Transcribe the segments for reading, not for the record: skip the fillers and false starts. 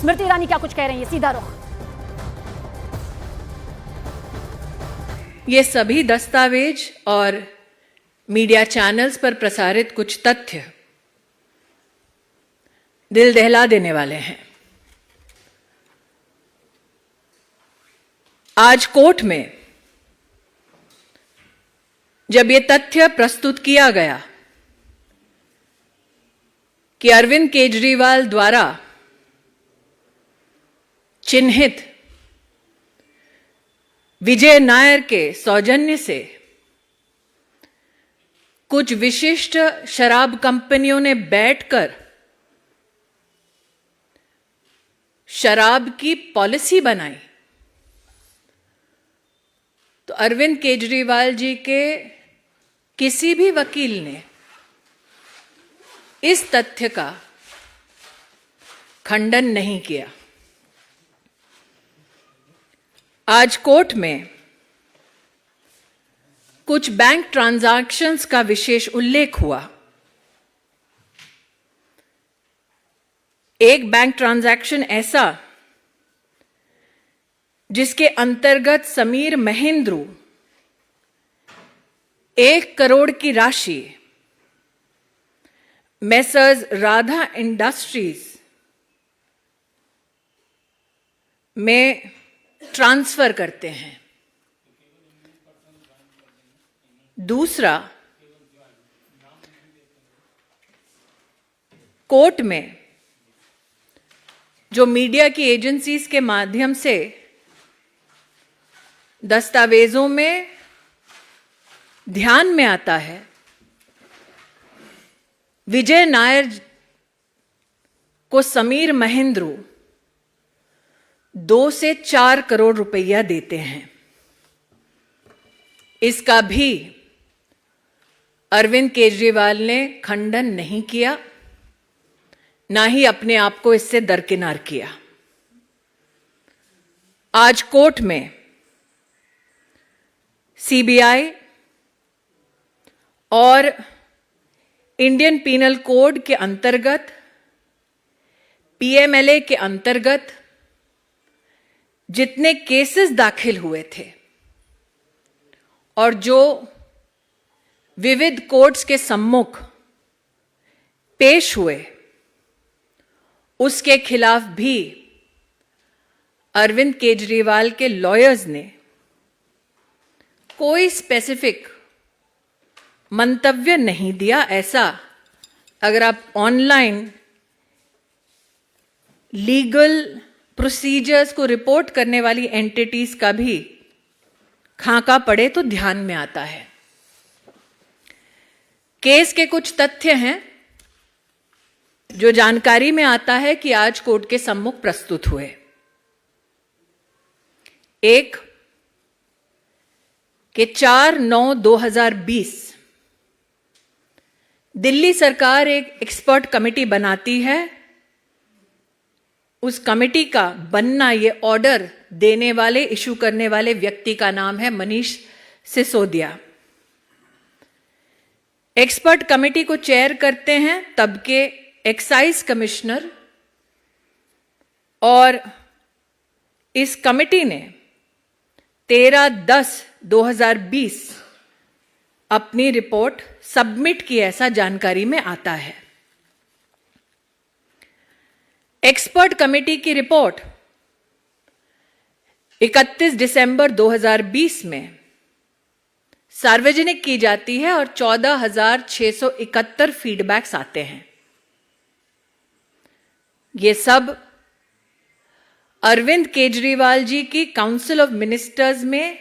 स्मृति ईरानी क्या कुछ कह रही है, सीधा रुख। ये सभी दस्तावेज और मीडिया चैनल्स पर प्रसारित कुछ तथ्य दिल दहला देने वाले हैं। आज कोर्ट में जब ये तथ्य प्रस्तुत किया गया कि अरविंद केजरीवाल द्वारा चिन्हित विजय नायर के सौजन्य से कुछ विशिष्ट शराब कंपनियों ने बैठकर शराब की पॉलिसी बनाई, तो अरविंद केजरीवाल जी के किसी भी वकील ने इस तथ्य का खंडन नहीं किया। आज कोर्ट में कुछ बैंक ट्रांजैक्शंस का विशेष उल्लेख हुआ। एक बैंक ट्रांजैक्शन ऐसा जिसके अंतर्गत समीर महेंद्रू 1 करोड़ की राशि मेसर्स राधा इंडस्ट्रीज में ट्रांसफर करते हैं। दूसरा, कोर्ट में जो मीडिया की एजेंसीज के माध्यम से दस्तावेजों में ध्यान में आता है, विजय नायर को समीर महेंद्रू 2 से 4 करोड़ रुपया देते हैं। इसका भी अरविंद केजरीवाल ने खंडन नहीं किया, ना ही अपने आप को इससे दरकिनार किया। आज कोर्ट में सीबीआई और इंडियन पीनल कोड के अंतर्गत, पीएमएलए के अंतर्गत जितने केसेस दाखिल हुए थे और जो विविध कोर्ट्स के सम्मुख पेश हुए, उसके खिलाफ भी अरविंद केजरीवाल के लॉयर्स ने कोई स्पेसिफिक मंतव्य नहीं दिया। ऐसा अगर आप ऑनलाइन लीगल प्रोसीजर्स को रिपोर्ट करने वाली एंटिटीज का भी खाका पड़े तो ध्यान में आता है। केस के कुछ तथ्य हैं जो जानकारी में आता है कि आज कोर्ट के सम्मुख प्रस्तुत हुए। एक, कि 4/9/2020 दिल्ली सरकार एक एक्सपर्ट कमेटी बनाती है। उस कमेटी का बनना, ये ऑर्डर देने वाले, इशू करने वाले व्यक्ति का नाम है मनीष सिसोदिया। एक्सपर्ट कमेटी को चेयर करते हैं तब के एक्साइज कमिश्नर, और इस कमेटी ने 13/10/2020 अपनी रिपोर्ट सबमिट की, ऐसा जानकारी में आता है। एक्सपर्ट कमेटी की रिपोर्ट 31 दिसंबर 2020 में सार्वजनिक की जाती है और 14,671 फीडबैक्स आते हैं। ये सब अरविंद केजरीवाल जी की काउंसिल ऑफ मिनिस्टर्स में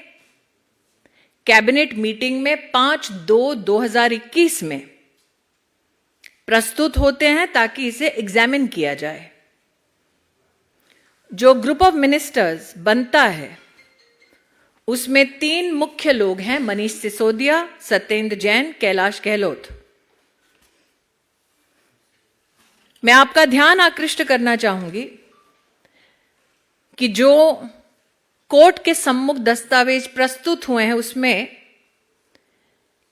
कैबिनेट मीटिंग में 5/2/2021 में प्रस्तुत होते हैं ताकि इसे एग्जामिन किया जाए। जो ग्रुप ऑफ मिनिस्टर्स बनता है उसमें 3 मुख्य लोग हैं, मनीष सिसोदिया, सत्येंद्र जैन, कैलाश गहलोत। मैं आपका ध्यान आकृष्ट करना चाहूंगी कि जो कोर्ट के सम्मुख दस्तावेज प्रस्तुत हुए हैं उसमें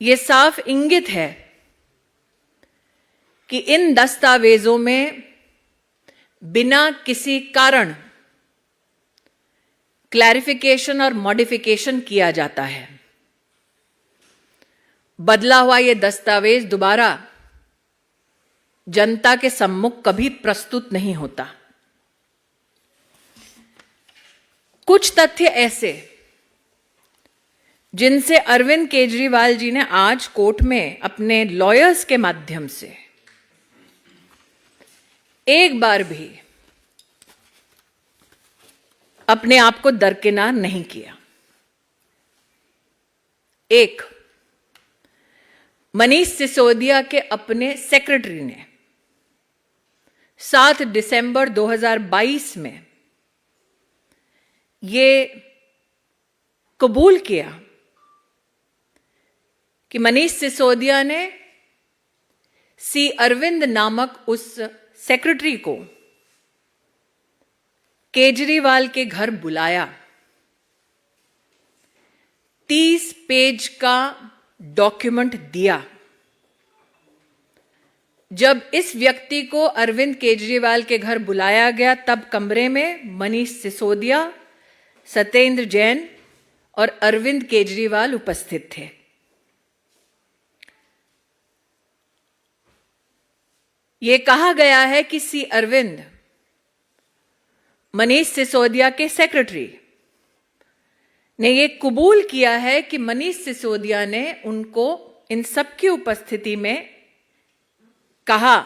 यह साफ इंगित है कि इन दस्तावेजों में बिना किसी कारण क्लैरिफिकेशन और मॉडिफिकेशन किया जाता है। बदला हुआ यह दस्तावेज दोबारा जनता के सम्मुख कभी प्रस्तुत नहीं होता। कुछ तथ्य ऐसे जिनसे अरविंद केजरीवाल जी ने आज कोर्ट में अपने लॉयर्स के माध्यम से एक बार भी अपने आप को दरकिनार नहीं किया। एक, मनीष सिसोदिया के अपने सेक्रेटरी ने 7 दिसंबर 2022 में ये कबूल किया कि मनीष सिसोदिया ने सी अरविंद नामक उस सेक्रेटरी को केजरीवाल के घर बुलाया, 30 पेज का डॉक्यूमेंट दिया। जब इस व्यक्ति को अरविंद केजरीवाल के घर बुलाया गया तब कमरे में मनीष सिसोदिया, सत्येंद्र जैन और अरविंद केजरीवाल उपस्थित थे। यह कहा गया है कि सी अरविंद मनीष सिसोदिया के सेक्रेटरी ने यह कबूल किया है कि मनीष सिसोदिया ने उनको इन सब की उपस्थिति में कहा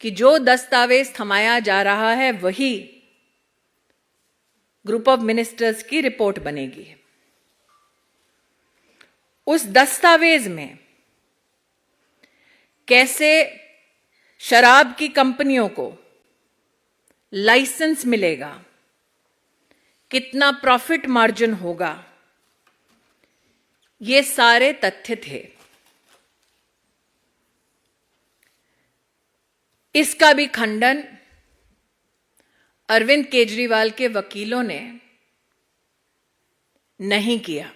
कि जो दस्तावेज थमाया जा रहा है वही ग्रुप ऑफ मिनिस्टर्स की रिपोर्ट बनेगी। उस दस्तावेज में कैसे शराब की कंपनियों को लाइसेंस मिलेगा, कितना प्रॉफिट मार्जिन होगा, ये सारे तथ्य थे। इसका भी खंडन अरविंद केजरीवाल के वकीलों ने नहीं किया।